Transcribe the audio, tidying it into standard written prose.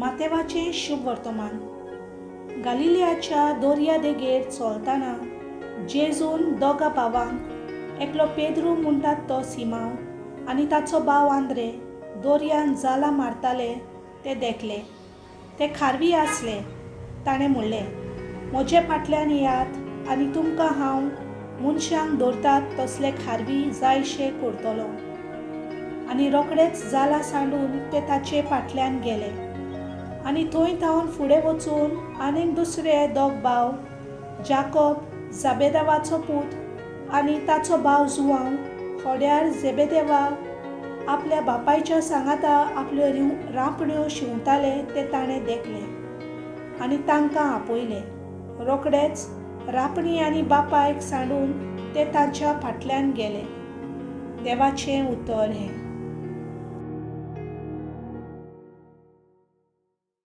मातेवाचें शुभ वर्तमान. गालिलियाच्या दोर्या देगेर चलतना जेजून दोगा भावांक, एकलो पेद्रू म्हणटात तो सिमांव आनी ताचो भाव आंद्रे दोर्यान जालां मारताले ते देखले. ते खारवी आसले. ताणें म्हणलें, म्हजे फाटल्यान येयात आनी तुमकां हांव मनशांक धरतात तसले खारवी जायशे करतलो. आनी रोखडेच जालां सांडून ते ताचे फाटल्यान गेले. आनी थंय थावन फुडें वचून आनीक दुसरे दोग भाव, जाकोब जाबेदेवाचो पूत आनी ताचो भाव जुआंव, खोड्यार जेबेदेवा आपल्या बापायच्या सांगाता आपल्यो रांपण्यो शिंवताले ते ताणें देखले आनी तांकां आपयले. रोखडेच रांपणी आनी बापायक सांडून ते तांच्या फाटल्यान गेले. देवाचें उतर हें.